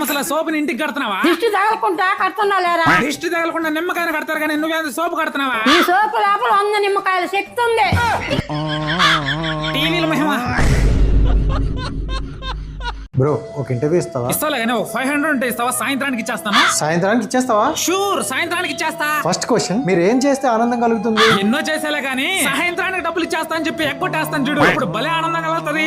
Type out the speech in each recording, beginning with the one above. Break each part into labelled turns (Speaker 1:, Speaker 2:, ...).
Speaker 1: అసలు సోపుని ఇంటికి కడుతున్నావా?
Speaker 2: దిష్టి తగలకుండా కడుతున్నా లేరా?
Speaker 1: దిష్టి తగలకుండా నిమ్మకాయలు కడతారు కానీ నువ్వేంత సోపు కడుతున్నావా?
Speaker 2: ఈ సోపు లోపల 100 నిమ్మకాయల శక్తి ఉంది.
Speaker 1: టీవీల మహిమ.
Speaker 3: బ్రో ఒక ఇంటర్వ్యూ ఇస్తావా?
Speaker 1: ఇస్తాలే కానీ 500 ఉంటే ఇస్తావా? సాయంత్రానికి ఇచ్చేస్తాను.
Speaker 3: సాయంత్రానికి ఇచ్చేస్తావా?
Speaker 1: షూర్, సాయంత్రానికి ఇచ్చేస్తా.
Speaker 3: ఫస్ట్ క్వశ్చన్, మీరు ఏం చేస్తే ఆనందం కలుగుతుంది?
Speaker 1: ఎన్నో చేసేలే కానీ సాయంత్రానికి డబ్బులు ఇచ్చేస్తా అని చెప్పి ఎగ్గొట్టేస్తాను చూడు, ఇప్పుడు భలే ఆనందం కలుగుతుంది.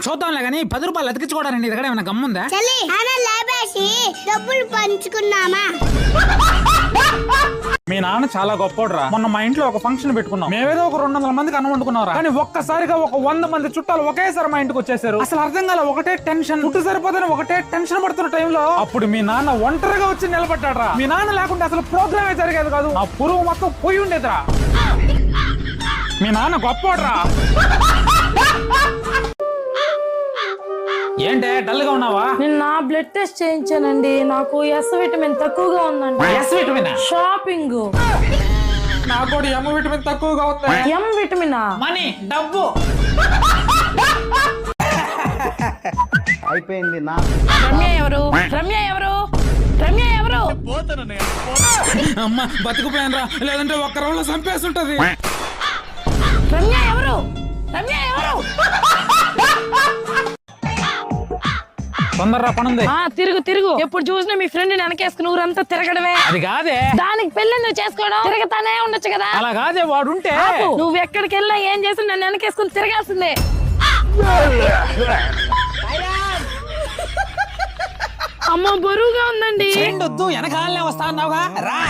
Speaker 1: చూద్దాంలే కానీ 10 రూపాయలు అతికించుకోవడానికి దగ్గర ఏమైనా గమ్ముందా?
Speaker 4: డబ్బులు పంచుకున్నామా?
Speaker 1: మీ నాన్న చాలా గొప్పోడ్రా. మొన్న మా ఇంట్లో ఒక ఫంక్షన్ పెట్టుకున్నాం. మేమేదో ఒక 200 మందికి అన్నం వండుకున్నారా, కానీ ఒక్కసారిగా ఒక 100 మంది చుట్టాలు ఒకేసారి మా ఇంటికి వచ్చేసారు. అసలు అర్థం కాల, ఒకటే టెన్షన్, ఫుడ్ సరిపోదని ఒకటే టెన్షన్ పడుతున్న టైంలో అప్పుడు మీ నాన్న ఒంటరిగా వచ్చి నిలబడ్డాడ్రా. మీ నాన్న లేకుంటే అసలు ప్రోగ్రామే జరిగేది కాదు. ఆ పురుగు మొత్తం పోయి ఉండేదిరా. మీ నాన్న గొప్పోడ్రా. ఏంటే డల్ గా ఉన్నావా?
Speaker 2: నిన్న బ్లడ్ టెస్ట్ చేయించానండి, నాకు ఎస్ విటమిన్ తక్కువగా ఉందండి.
Speaker 1: S vitamin?
Speaker 2: షాపింగ్.
Speaker 1: నాకు కూడా ఎం విటమిన్ తక్కువగా ఉంది.
Speaker 2: ఎం విటమిన్?
Speaker 1: మనీ, డబ్బు.
Speaker 3: అయిపోయింది నా.
Speaker 2: రమ్య ఎవరు? రమ్య ఎవరు? రమ్య ఎవరు?
Speaker 1: అమ్మ బతుకుపోయానరా, లేదంటే ఒక్క రోజులో చంపేస్తుంటది.
Speaker 2: రమ్య ఎవరు? రమ్య ఎవరు?
Speaker 1: తొందరరా పనుంది.
Speaker 2: తిరుగు తిరుగు. ఎప్పుడు చూసినా మీ ఫ్రెండ్ వెనకేసుకుని ఊరంతా తిరగడమే.
Speaker 1: అది కాదే,
Speaker 2: దానికి పెళ్లి నువ్వు చేసుకోవడం, తిరగతానే ఉండొచ్చు కదా.
Speaker 1: అలా కాదే, వాడుంటే
Speaker 2: నువ్వు ఎక్కడికి వెళ్ళినా ఏం చేసి నన్ను వెనకేసుకుని తిరగాల్సిందే. అమ్మ బరువుగా ఉందండి.
Speaker 1: వద్దు, వెనకాలనే వస్తా అన్నావుగా, రా.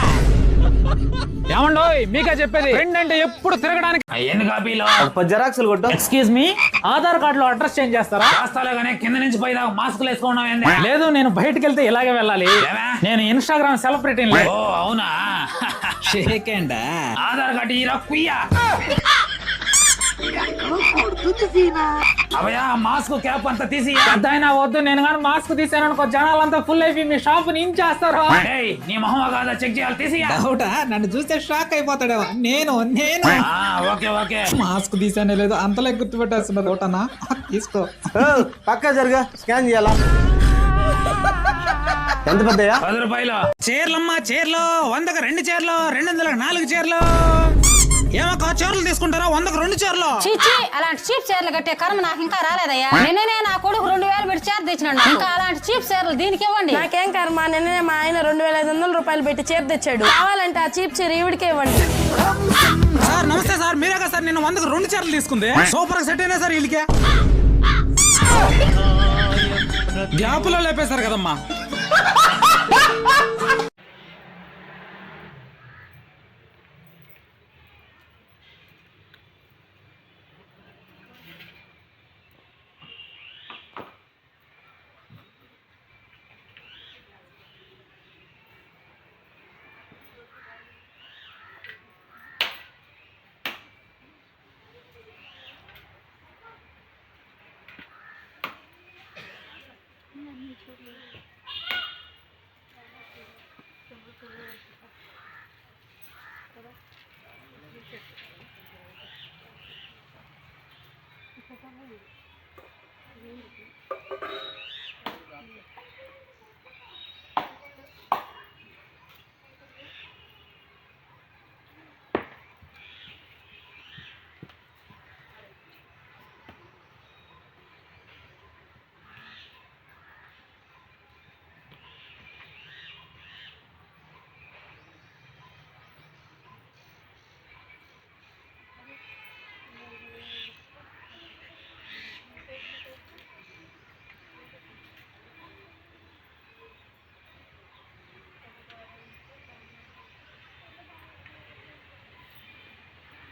Speaker 1: ఏమండోయ్, మీకే చెప్పేది, ఫ్రెండ్ అంటే ఎప్పుడు తిరగడానికి. ఎన్ని కాపీలో
Speaker 3: జెరాక్స్లు కొట్టు.
Speaker 1: ఎక్స్క్యూజ్ మీ, ఆధార్ కార్డు లో అడ్రస్ చేంజ్ చేస్తారా? చేస్తాలే కానీ కింద నుంచి పై దాకా మాస్క్ వేసుకోవడం. లేదు, నేను బయటకు వెళ్తే ఇలాగే వెళ్ళాలి. నేను ఇన్స్టాగ్రామ్ సెలబ్రిటీ. ఓ అవునా, షేక్ అండ్ ఆధార్ కార్డు ఇరా కుయ్యా. అవయా మాస్క్ క్యాప్ అంతా తీసి. అయినా వద్దు, నేను కానీ మాస్క్ తీసాను అనుకో, జనాలంతా ఫుల్ అయిపోయి మీ షాప్ ని ఇంచేస్తారు. నీ మొహమా కాదా చెక్ చేయాలి, తీసి. నన్ను చూస్తే షాక్ అయిపోతాడేమో. నేను ఓకే ఓకే, మాస్క్ తీసానే లేదు అంతలే గుర్తుపెట్టేస్తున్నారు. ఒకటనా తీసుకో.
Speaker 3: పక్కా జరుగా, స్కాన్ చేయాలా? ఎంత పెద్దయా?
Speaker 1: 10 రూపాయలు. చీరలమ్మా, చీరలు 100కి 2 చీరలు, 200కి 4 చీరలు. ఏమక్క చీరలు తీసుకుంటారా? 100కి 2 చీరలు.
Speaker 5: చీచి, అలాంటి చీప్ చీరలు కట్టే కర్మ నాకు ఇంకా రాలేదయ్యా. నిన్ననే నా కొడుకు 2000 పెట్టి చీర తెచ్చినాడు. ఇంకా అలాంటి చీప్ చీరలు దీనికి ఇవ్వండి.
Speaker 2: నాకేం కర్మ, నిన్ననే మా ఆయన 2500 రూపాయలు పెట్టి చీర తెచ్చాడు. కావాలంటే ఆ చీప్ చీర ఈవిడికే ఇవ్వండి.
Speaker 1: సార్ నమస్తే సార్, మీరేగా సార్ నేను 100కి 2 చీరలు తీసుకుంది. సూపర్ సెట్ అయినా సార్ వీళ్ళకే. గ్యాప్ లో లేపేశారు కదమ్మా.